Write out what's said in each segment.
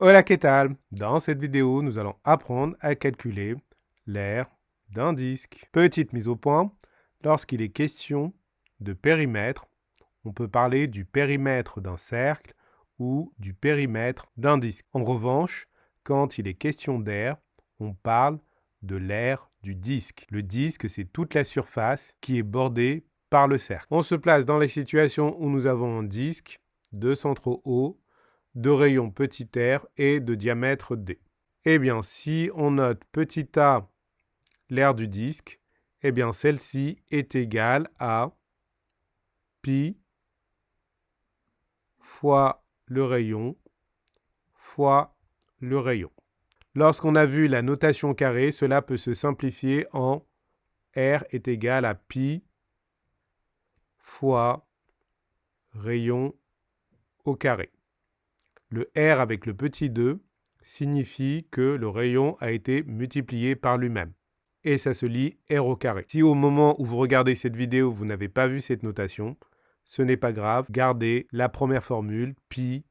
Hola, ¿qué tal? Dans cette vidéo, nous allons apprendre à calculer l'aire d'un disque. Petite mise au point, lorsqu'il est question de périmètre, on peut parler du périmètre d'un cercle ou du périmètre d'un disque. En revanche, quand il est question d'aire, on parle de l'aire du disque. Le disque, c'est toute la surface qui est bordée par le cercle. On se place dans les situations où nous avons un disque, deux centraux hauts, de rayon petit r et de diamètre d. Eh bien, si on note petit a, l'aire du disque, eh bien, celle-ci est égale à pi fois le rayon fois le rayon. Lorsqu'on a vu la notation carrée, cela peut se simplifier en r est égal à pi fois rayon au carré. Le r avec le petit 2 signifie que le rayon a été multiplié par lui-même. Et ça se lit r au carré. Si au moment où vous regardez cette vidéo, vous n'avez pas vu cette notation, ce n'est pas grave, gardez la première formule, pi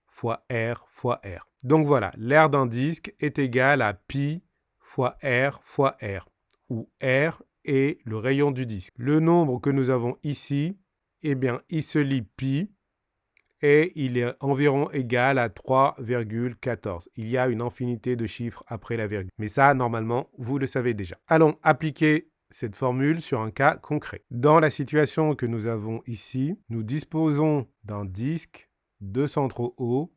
fois r fois r. Donc voilà, l'aire d'un disque est égal à pi fois r, où r est le rayon du disque. Le nombre que nous avons ici, eh bien, il se lit pi, et il est environ égal à 3,14. Il y a une infinité de chiffres après la virgule. Mais ça, normalement, vous le savez déjà. Allons appliquer cette formule sur un cas concret. Dans la situation que nous avons ici, nous disposons d'un disque de centraux hauts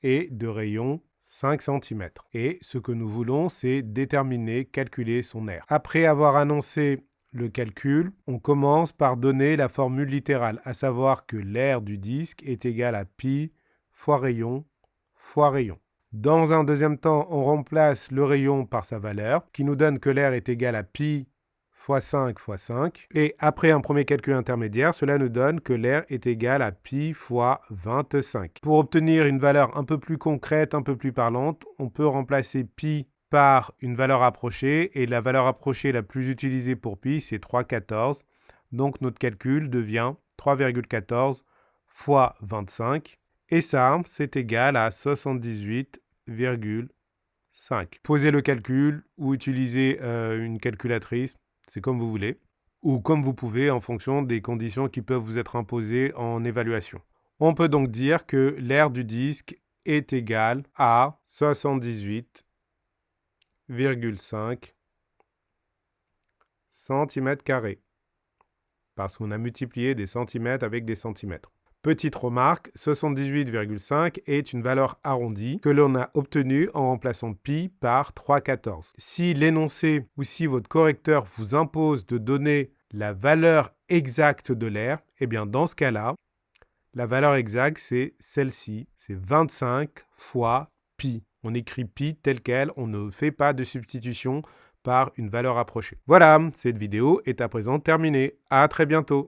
et de rayons 5 cm. Et ce que nous voulons, c'est déterminer, calculer son aire. Après avoir annoncé le calcul, on commence par donner la formule littérale, à savoir que l'aire du disque est égal à pi fois rayon fois rayon. Dans un deuxième temps, on remplace le rayon par sa valeur, qui nous donne que l'aire est égal à pi fois 5 fois 5. Et après un premier calcul intermédiaire, cela nous donne que l'aire est égal à pi fois 25. Pour obtenir une valeur un peu plus concrète, un peu plus parlante, on peut remplacer pi par une valeur approchée, et la valeur approchée la plus utilisée pour pi, c'est 3,14. Donc notre calcul devient 3,14 fois 25, et ça, c'est égal à 78,5. Posez le calcul ou utilisez une calculatrice, c'est comme vous voulez, ou comme vous pouvez en fonction des conditions qui peuvent vous être imposées en évaluation. On peut donc dire que l'aire du disque est égale à 78,5 cm², parce qu'on a multiplié des centimètres avec des centimètres. Petite remarque, 78,5 est une valeur arrondie que l'on a obtenue en remplaçant pi par 3,14. Si l'énoncé ou si votre correcteur vous impose de donner la valeur exacte de l'aire, eh bien dans ce cas-là, la valeur exacte c'est celle-ci, c'est 25 fois pi. On écrit pi tel quel, on ne fait pas de substitution par une valeur approchée. Voilà, cette vidéo est à présent terminée. À très bientôt.